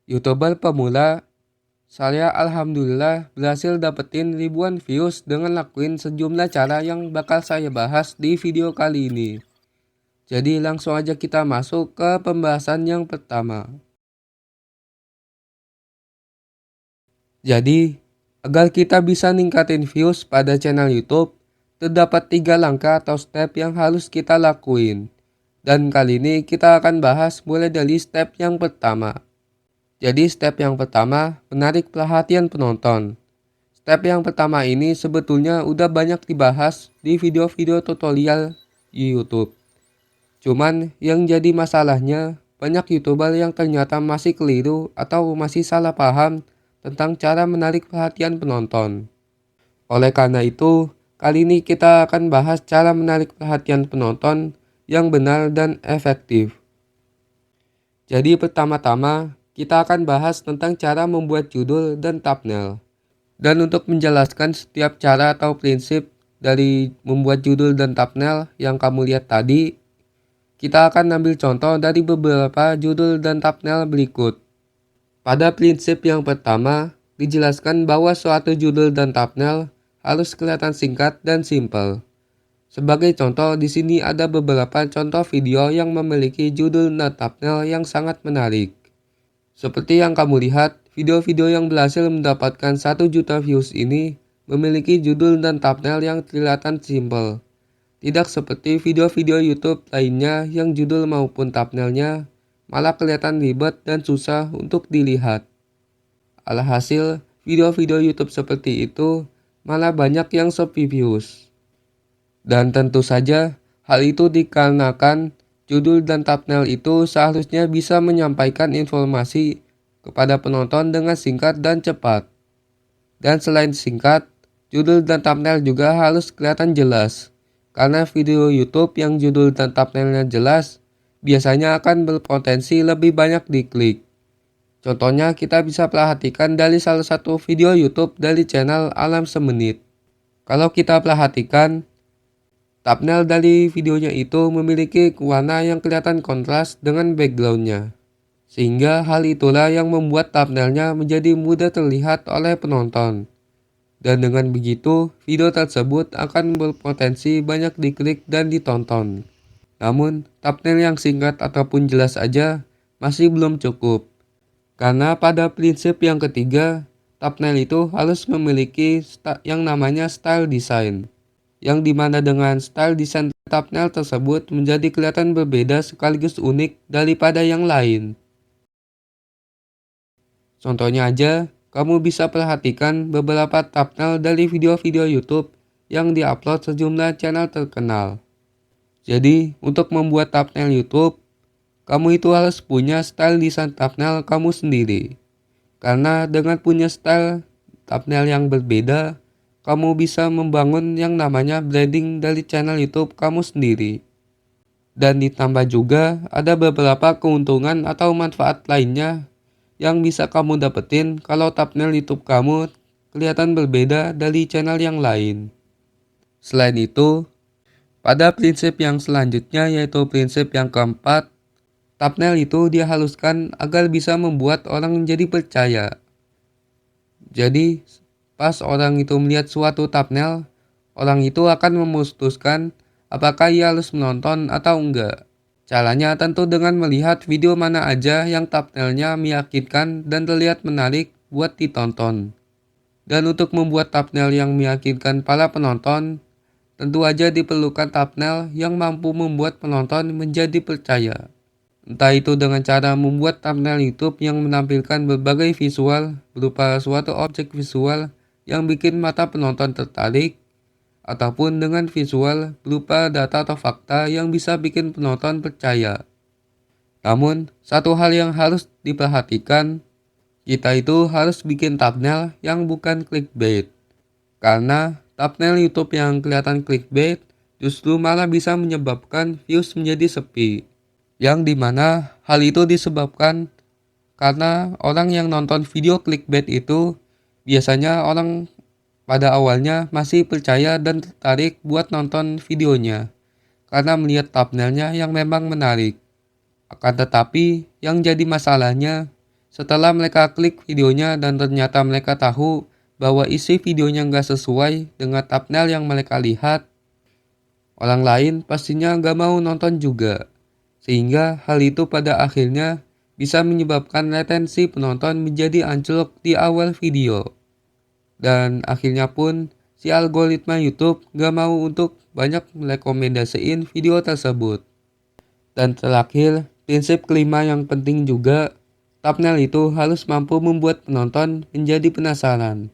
YouTuber pemula, saya alhamdulillah berhasil dapetin ribuan views dengan lakuin sejumlah cara yang bakal saya bahas di video kali ini. Jadi langsung aja kita masuk ke pembahasan yang pertama. Jadi, agar kita bisa ningkatin views pada channel YouTube, terdapat 3 langkah atau step yang harus kita lakuin. Dan kali ini kita akan bahas mulai dari step yang pertama. Jadi step yang pertama, menarik perhatian penonton. Step yang pertama ini sebetulnya udah banyak dibahas di video-video tutorial di YouTube. Cuman yang jadi masalahnya, banyak YouTuber yang ternyata masih keliru atau masih salah paham tentang cara menarik perhatian penonton. Oleh karena itu, kali ini kita akan bahas cara menarik perhatian penonton yang benar dan efektif. Jadi pertama-tama, kita akan bahas tentang cara membuat judul dan thumbnail. Dan untuk menjelaskan setiap cara atau prinsip dari membuat judul dan thumbnail yang kamu lihat tadi, kita akan ambil contoh dari beberapa judul dan thumbnail berikut. Pada prinsip yang pertama, dijelaskan bahwa suatu judul dan thumbnail harus kelihatan singkat dan simpel. Sebagai contoh, di sini ada beberapa contoh video yang memiliki judul dan thumbnail yang sangat menarik. Seperti yang kamu lihat, video-video yang berhasil mendapatkan 1 juta views ini memiliki judul dan thumbnail yang kelihatan simpel. Tidak seperti video-video YouTube lainnya yang judul maupun thumbnailnya malah kelihatan ribet dan susah untuk dilihat. Alhasil, video-video YouTube seperti itu malah banyak yang sepi views. Dan tentu saja, hal itu dikarenakan judul dan thumbnail itu seharusnya bisa menyampaikan informasi kepada penonton dengan singkat dan cepat. Dan selain singkat, judul dan thumbnail juga harus kelihatan jelas. Karena video YouTube yang judul dan thumbnailnya jelas, biasanya akan berpotensi lebih banyak diklik. Contohnya kita bisa perhatikan dari salah satu video YouTube dari channel Alam Semenit. Kalau kita perhatikan, thumbnail dari videonya itu memiliki warna yang kelihatan kontras dengan backgroundnya. Sehingga hal itulah yang membuat thumbnailnya menjadi mudah terlihat oleh penonton. Dan dengan begitu, video tersebut akan berpotensi banyak diklik dan ditonton. Namun, thumbnail yang singkat ataupun jelas aja masih belum cukup. Karena pada prinsip yang ketiga, thumbnail itu harus memiliki yang namanya style design. Yang dimana dengan style desain thumbnail tersebut menjadi kelihatan berbeda sekaligus unik daripada yang lain. Contohnya aja, kamu bisa perhatikan beberapa thumbnail dari video-video YouTube yang diupload sejumlah channel terkenal. Jadi, untuk membuat thumbnail YouTube, kamu itu harus punya style desain thumbnail kamu sendiri. Karena dengan punya style thumbnail yang berbeda, kamu bisa membangun yang namanya branding dari channel YouTube kamu sendiri. Dan ditambah juga ada beberapa keuntungan atau manfaat lainnya yang bisa kamu dapetin kalau thumbnail YouTube kamu kelihatan berbeda dari channel yang lain. Selain itu, pada prinsip yang selanjutnya yaitu prinsip yang keempat, thumbnail itu dihaluskan agar bisa membuat orang menjadi percaya. Jadi, pas orang itu melihat suatu thumbnail, orang itu akan memutuskan apakah ia harus menonton atau enggak. Caranya tentu dengan melihat video mana aja yang thumbnailnya meyakinkan dan terlihat menarik buat ditonton. Dan untuk membuat thumbnail yang meyakinkan para penonton, tentu aja diperlukan thumbnail yang mampu membuat penonton menjadi percaya. Entah itu dengan cara membuat thumbnail YouTube yang menampilkan berbagai visual berupa suatu objek visual yang bikin mata penonton tertarik, ataupun dengan visual berupa data atau fakta yang bisa bikin penonton percaya. Namun, satu hal yang harus diperhatikan, kita itu harus bikin thumbnail yang bukan clickbait. Karena thumbnail YouTube yang kelihatan clickbait justru malah bisa menyebabkan views menjadi sepi. Yang dimana hal itu disebabkan karena orang yang nonton video clickbait itu biasanya orang pada awalnya masih percaya dan tertarik buat nonton videonya karena melihat thumbnailnya yang memang menarik. Akan tetapi yang jadi masalahnya, Setelah mereka klik videonya dan ternyata mereka tahu bahwa isi videonya nggak sesuai dengan thumbnail yang mereka lihat, orang lain pastinya nggak mau nonton juga. Sehingga hal itu pada akhirnya bisa menyebabkan retensi penonton menjadi anjlok di awal video. Dan akhirnya pun si algoritma YouTube nggak mau untuk banyak merekomendasiin video tersebut. Dan terakhir, prinsip kelima yang penting juga, thumbnail itu harus mampu membuat penonton menjadi penasaran.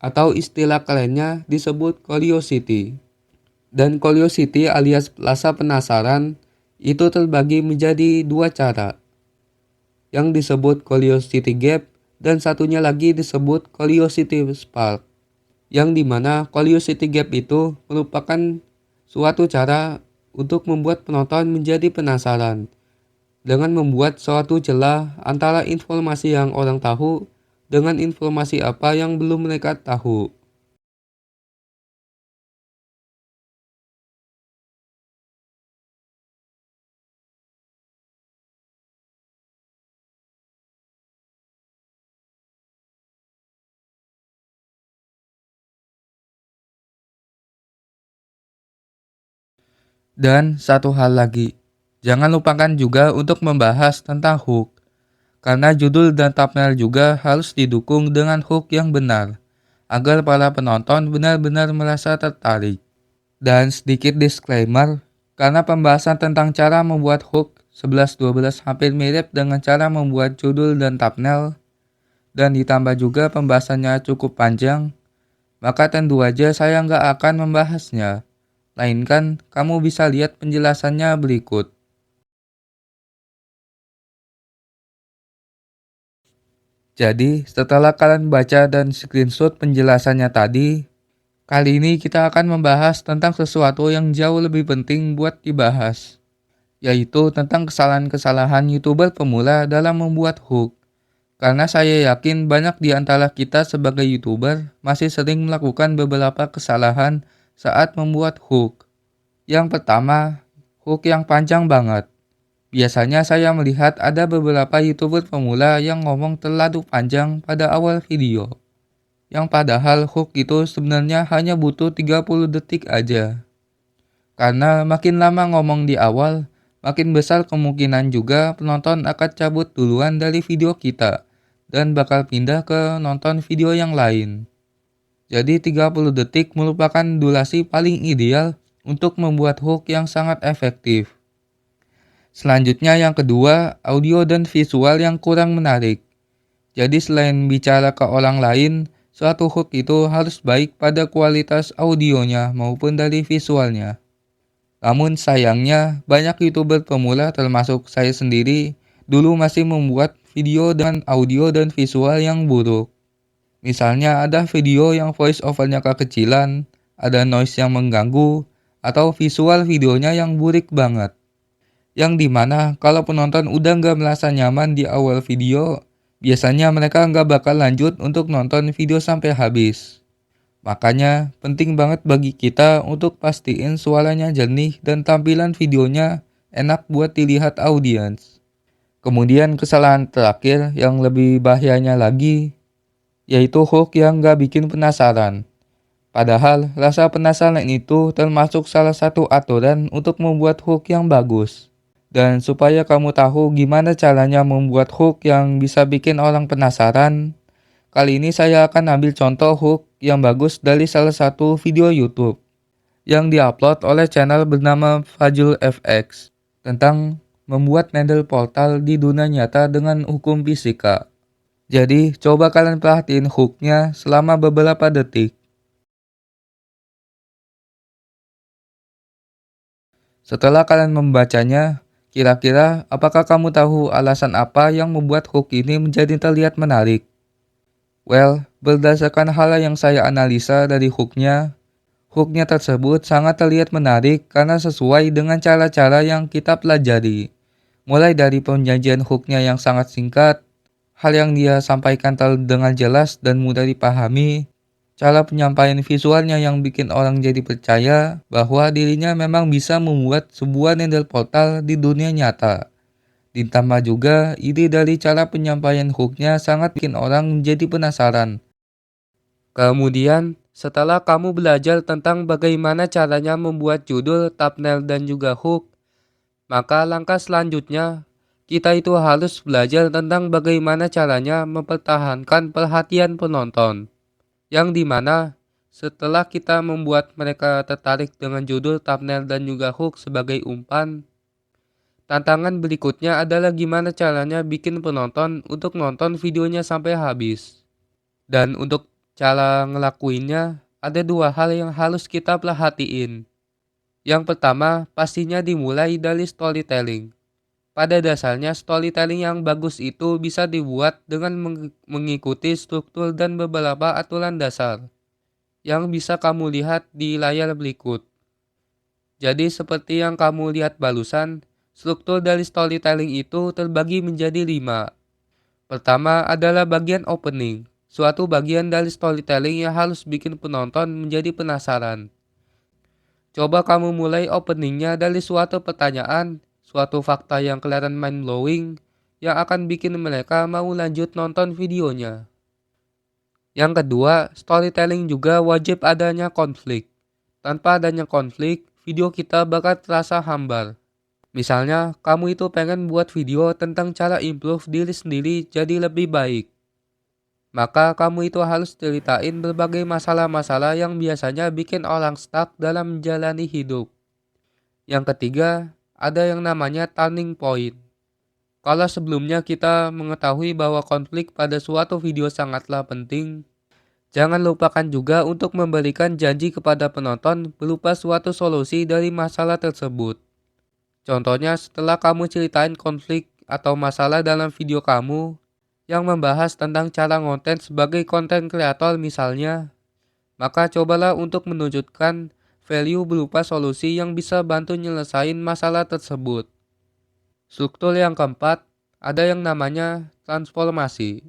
Atau istilah kerennya disebut curiosity. Dan curiosity alias rasa penasaran itu terbagi menjadi dua cara, yang disebut curiosity gap dan satunya lagi disebut curiosity spark, yang dimana curiosity gap itu merupakan suatu cara untuk membuat penonton menjadi penasaran dengan membuat suatu celah antara informasi yang orang tahu dengan informasi apa yang belum mereka tahu. Dan satu hal lagi, jangan lupakan juga untuk membahas tentang hook, karena judul dan thumbnail juga harus didukung dengan hook yang benar, agar para penonton benar-benar merasa tertarik. Dan sedikit disclaimer, karena pembahasan tentang cara membuat hook 11-12 hampir mirip dengan cara membuat judul dan thumbnail, dan ditambah juga pembahasannya cukup panjang, maka tentu aja saya nggak akan membahasnya. Lainkan, kamu bisa lihat penjelasannya berikut. Jadi, setelah kalian baca dan screenshot penjelasannya tadi, kali ini kita akan membahas tentang sesuatu yang jauh lebih penting buat dibahas, yaitu tentang kesalahan-kesalahan YouTuber pemula dalam membuat hook. Karena saya yakin banyak di antara kita sebagai YouTuber masih sering melakukan beberapa kesalahan saat membuat hook. Yang pertama, hook yang panjang banget. Biasanya saya melihat ada beberapa YouTuber pemula yang ngomong terlalu panjang pada awal video. Yang padahal hook itu sebenarnya hanya butuh 30 detik aja. Karena makin lama ngomong di awal, makin besar kemungkinan juga penonton akan cabut duluan dari video kita dan bakal pindah ke nonton video yang lain. Jadi 30 detik merupakan durasi paling ideal untuk membuat hook yang sangat efektif. Selanjutnya yang kedua, audio dan visual yang kurang menarik. Jadi selain bicara ke orang lain, suatu hook itu harus baik pada kualitas audionya maupun dari visualnya. Namun sayangnya, banyak YouTuber pemula termasuk saya sendiri dulu masih membuat video dengan audio dan visual yang buruk. Misalnya ada video yang voice overnya kekecilan, ada noise yang mengganggu, atau visual videonya yang burik banget. Yang dimana kalau penonton udah nggak merasa nyaman di awal video, biasanya mereka nggak bakal lanjut untuk nonton video sampai habis. Makanya penting banget bagi kita untuk pastiin suaranya jernih dan tampilan videonya enak buat dilihat audiens. Kemudian kesalahan terakhir yang lebih bahayanya lagi, yaitu hook yang nggak bikin penasaran. Padahal rasa penasaran itu termasuk salah satu aturan untuk membuat hook yang bagus. Dan supaya kamu tahu gimana caranya membuat hook yang bisa bikin orang penasaran, kali ini saya akan ambil contoh hook yang bagus dari salah satu video YouTube yang diupload oleh channel bernama Fajul FX tentang membuat needle portal di dunia nyata dengan hukum fisika. Jadi, coba kalian perhatiin hooknya selama beberapa detik. Setelah kalian membacanya, kira-kira apakah kamu tahu alasan apa yang membuat hook ini menjadi terlihat menarik? Well, berdasarkan hal yang saya analisa dari hooknya tersebut sangat terlihat menarik karena sesuai dengan cara-cara yang kita pelajari. Mulai dari penyajian hooknya yang sangat singkat, hal yang dia sampaikan terdengar jelas dan mudah dipahami, cara penyampaian visualnya yang bikin orang jadi percaya bahwa dirinya memang bisa membuat sebuah needle portal di dunia nyata. Ditambah juga ide dari cara penyampaian hooknya sangat bikin orang jadi penasaran. Kemudian, setelah kamu belajar tentang bagaimana caranya membuat judul, thumbnail, dan juga hook, maka langkah selanjutnya, kita itu harus belajar tentang bagaimana caranya mempertahankan perhatian penonton. Yang dimana setelah kita membuat mereka tertarik dengan judul, thumbnail, dan juga hook sebagai umpan, tantangan berikutnya adalah gimana caranya bikin penonton untuk nonton videonya sampai habis. Dan untuk cara ngelakuinnya, ada dua hal yang harus kita perhatiin. Yang pertama, pastinya dimulai dari storytelling. Pada dasarnya, storytelling yang bagus itu bisa dibuat dengan mengikuti struktur dan beberapa aturan dasar yang bisa kamu lihat di layar berikut. Jadi seperti yang kamu lihat barusan, struktur dari storytelling itu terbagi menjadi 5. Pertama adalah bagian opening, suatu bagian dari storytelling yang harus bikin penonton menjadi penasaran. Coba kamu mulai openingnya dari suatu pertanyaan, suatu fakta yang kelihatan mind-blowing, yang akan bikin mereka mau lanjut nonton videonya. Yang kedua, storytelling juga wajib adanya konflik. Tanpa adanya konflik, video kita bakal terasa hambar. Misalnya, kamu itu pengen buat video tentang cara improve diri sendiri jadi lebih baik. Maka kamu itu harus ceritain berbagai masalah-masalah yang biasanya bikin orang stuck dalam menjalani hidup. Yang ketiga, ada yang namanya turning point. Kalau sebelumnya kita mengetahui bahwa konflik pada suatu video sangatlah penting, jangan lupakan juga untuk memberikan janji kepada penonton berupa suatu solusi dari masalah tersebut. Contohnya, setelah kamu ceritain konflik atau masalah dalam video kamu yang membahas tentang cara konten sebagai konten kreator misalnya, maka cobalah untuk menunjukkan value berupa solusi yang bisa bantu nyelesain masalah tersebut. Struktur yang keempat, ada yang namanya transformasi,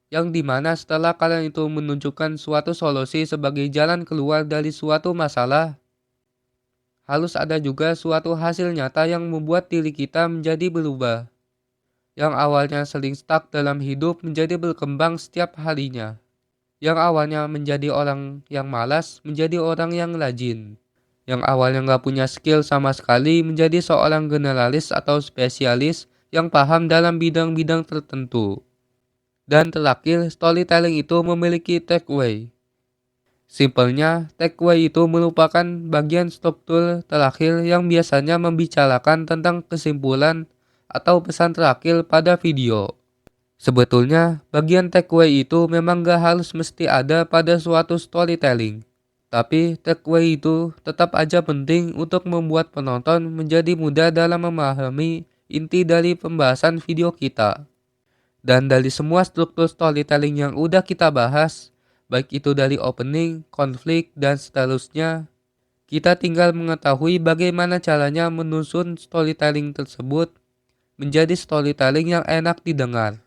yang dimana setelah kalian itu menunjukkan suatu solusi sebagai jalan keluar dari suatu masalah, harus ada juga suatu hasil nyata yang membuat diri kita menjadi berubah. Yang awalnya sering stuck dalam hidup menjadi berkembang setiap harinya. Yang awalnya menjadi orang yang malas menjadi orang yang rajin. Yang awalnya nggak punya skill sama sekali menjadi seorang generalis atau spesialis yang paham dalam bidang-bidang tertentu. Dan terakhir, storytelling itu memiliki takeaway. Simpelnya, takeaway itu merupakan bagian struktur terakhir yang biasanya membicarakan tentang kesimpulan atau pesan terakhir pada video. Sebetulnya, bagian takeaway itu memang gak harus mesti ada pada suatu storytelling. Tapi, takeaway itu tetap aja penting untuk membuat penonton menjadi mudah dalam memahami inti dari pembahasan video kita. Dan dari semua struktur storytelling yang udah kita bahas, baik itu dari opening, konflik, dan seterusnya, kita tinggal mengetahui bagaimana caranya menyusun storytelling tersebut menjadi storytelling yang enak didengar.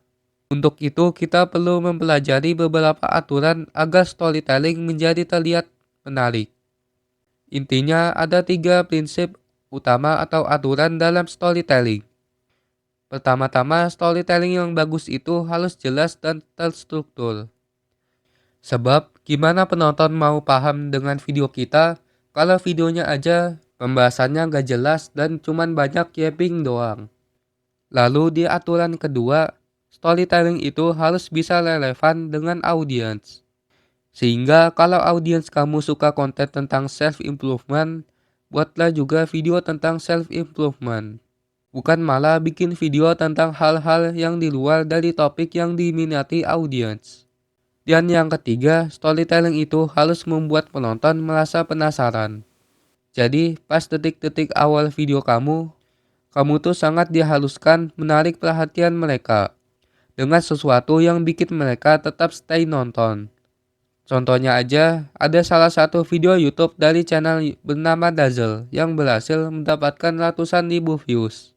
Untuk itu, kita perlu mempelajari beberapa aturan agar storytelling menjadi terlihat menarik. Intinya, ada 3 prinsip utama atau aturan dalam storytelling. Pertama-tama, storytelling yang bagus itu harus jelas dan terstruktur. Sebab, gimana penonton mau paham dengan video kita kalau videonya aja pembahasannya gak jelas dan cuman banyak yapping doang. Lalu di aturan kedua, storytelling itu harus bisa relevan dengan audiens. Sehingga kalau audiens kamu suka konten tentang self-improvement, buatlah juga video tentang self-improvement. Bukan malah bikin video tentang hal-hal yang di luar dari topik yang diminati audiens. Dan yang ketiga, storytelling itu harus membuat penonton merasa penasaran. Jadi, pas detik-detik awal video kamu tuh sangat dihaluskan menarik perhatian mereka dengan sesuatu yang bikin mereka tetap stay nonton. Contohnya aja, ada salah satu video YouTube dari channel bernama Dazzle yang berhasil mendapatkan ratusan ribu views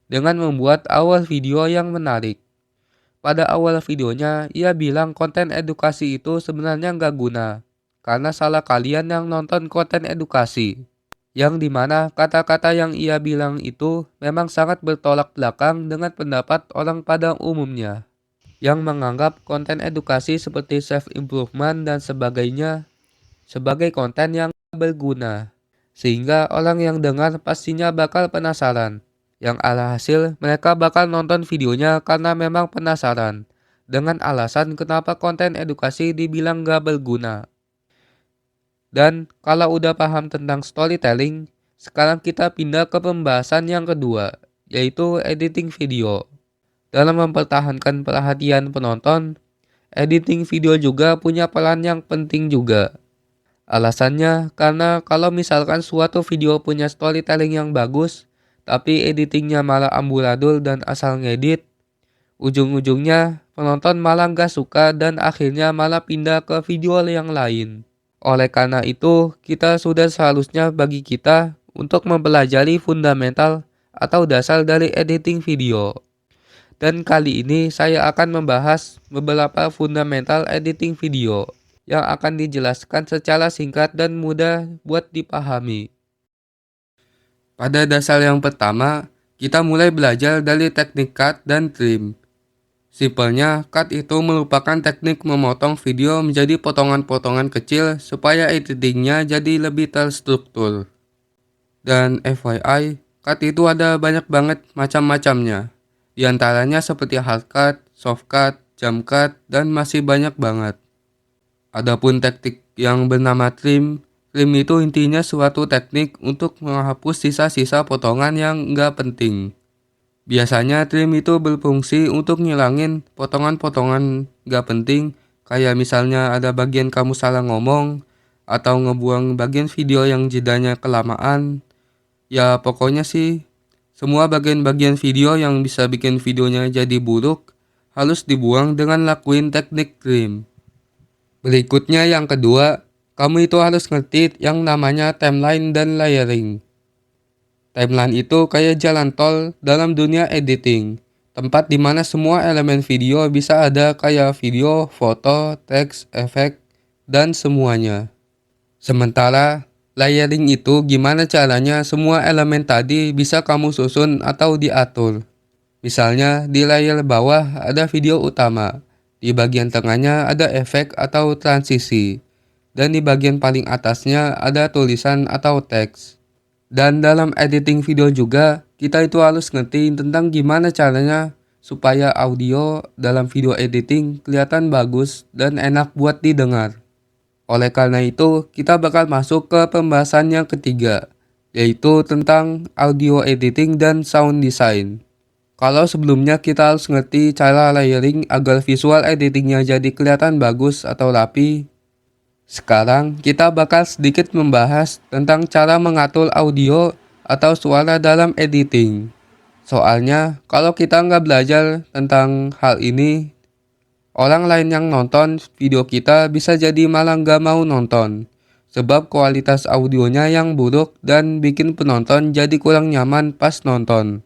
dengan membuat awal video yang menarik. Pada awal videonya, ia bilang konten edukasi itu sebenarnya nggak guna, karena salah kalian yang nonton konten edukasi. yang dimana kata-kata yang ia bilang itu memang sangat bertolak belakang dengan pendapat orang pada umumnya, yang menganggap konten edukasi seperti self-improvement dan sebagainya sebagai konten yang berguna. Sehingga orang yang dengar pastinya bakal penasaran. Yang alhasil mereka bakal nonton videonya karena memang penasaran. Dengan alasan kenapa konten edukasi dibilang gak berguna. Dan kalau udah paham tentang storytelling, sekarang kita pindah ke pembahasan yang kedua, yaitu editing video. Dalam mempertahankan perhatian penonton, editing video juga punya peran yang penting juga. Alasannya karena kalau misalkan suatu video punya storytelling yang bagus, tapi editingnya malah amburadul dan asal ngedit, ujung-ujungnya penonton malah gak suka dan akhirnya malah pindah ke video yang lain. Oleh karena itu, kita sudah seharusnya bagi kita untuk mempelajari fundamental atau dasar dari editing video. Dan kali ini saya akan membahas beberapa fundamental editing video yang akan dijelaskan secara singkat dan mudah buat dipahami. Pada dasar yang pertama, kita mulai belajar dari teknik cut dan trim. Simpelnya, cut itu merupakan teknik memotong video menjadi potongan-potongan kecil supaya editingnya jadi lebih terstruktur. Dan FYI, cut itu ada banyak banget macam-macamnya. Di antaranya seperti hard cut, soft cut, jump cut, dan masih banyak banget. Adapun teknik yang bernama trim, trim itu intinya suatu teknik untuk menghapus sisa-sisa potongan yang nggak penting. Biasanya trim itu berfungsi untuk ngilangin potongan-potongan gak penting, kayak misalnya ada bagian kamu salah ngomong, atau ngebuang bagian video yang jedanya kelamaan. Ya pokoknya sih, semua bagian-bagian video yang bisa bikin videonya jadi buruk, harus dibuang dengan lakuin teknik trim. Berikutnya yang kedua, kamu itu harus ngerti yang namanya timeline dan layering. Timeline itu kayak jalan tol dalam dunia editing, tempat dimana semua elemen video bisa ada kayak video, foto, teks, efek, dan semuanya. Sementara layering itu gimana caranya semua elemen tadi bisa kamu susun atau diatur. Misalnya di layer bawah ada video utama, di bagian tengahnya ada efek atau transisi, dan di bagian paling atasnya ada tulisan atau teks. Dan dalam editing video juga, kita itu harus ngerti tentang gimana caranya supaya audio dalam video editing kelihatan bagus dan enak buat didengar. Oleh karena itu, kita bakal masuk ke pembahasan yang ketiga, yaitu tentang audio editing dan sound design. Kalau sebelumnya kita harus ngerti cara layering agar visual editingnya jadi kelihatan bagus atau rapi, sekarang kita bakal sedikit membahas tentang cara mengatur audio atau suara dalam editing. Soalnya kalau kita nggak belajar tentang hal ini, orang lain yang nonton video kita bisa jadi malah nggak mau nonton. Sebab kualitas audionya yang buruk dan bikin penonton jadi kurang nyaman pas nonton.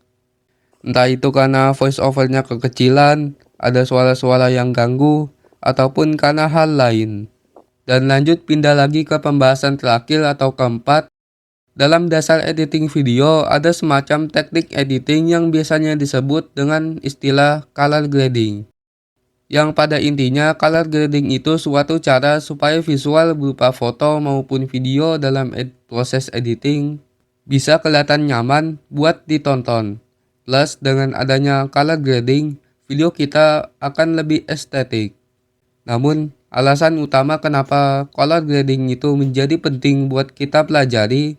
Entah itu karena voice overnya kekecilan, ada suara-suara yang ganggu, ataupun karena hal lain. Dan lanjut pindah lagi ke pembahasan terakhir atau keempat. Dalam dasar editing video ada semacam teknik editing yang biasanya disebut dengan istilah color grading. Yang pada intinya color grading itu suatu cara supaya visual berupa foto maupun video dalam proses editing bisa kelihatan nyaman buat ditonton. Plus dengan adanya color grading, video kita akan lebih estetik. Namun, alasan utama kenapa color grading itu menjadi penting buat kita pelajari,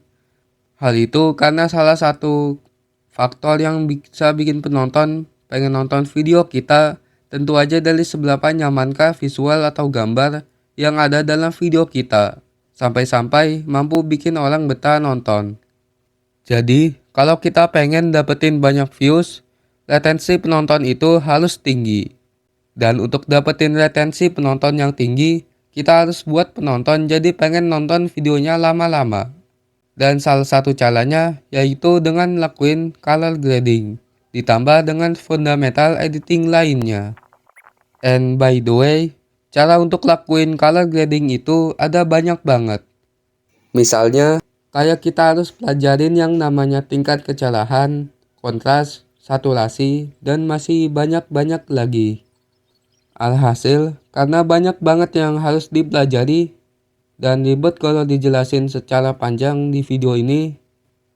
hal itu karena salah satu faktor yang bisa bikin penonton pengen nonton video kita tentu aja dari seberapa nyamankah visual atau gambar yang ada dalam video kita, sampai-sampai mampu bikin orang betah nonton. Jadi, kalau kita pengen dapetin banyak views, retensi penonton itu harus tinggi. Dan untuk dapetin retensi penonton yang tinggi, kita harus buat penonton jadi pengen nonton videonya lama-lama. Dan salah satu caranya yaitu dengan lakuin color grading, ditambah dengan fundamental editing lainnya. And by the way, cara untuk lakuin color grading itu ada banyak banget. Misalnya, Kayak kita harus pelajarin yang namanya tingkat kecerahan, kontras, saturasi, dan masih banyak-banyak lagi. Alhasil, karena banyak banget yang harus dipelajari dan ribet kalau dijelasin secara panjang di video ini,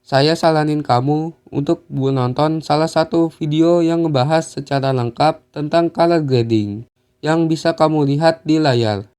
saya saranin kamu untuk menonton salah satu video yang ngebahas secara lengkap tentang color grading yang bisa kamu lihat di layar.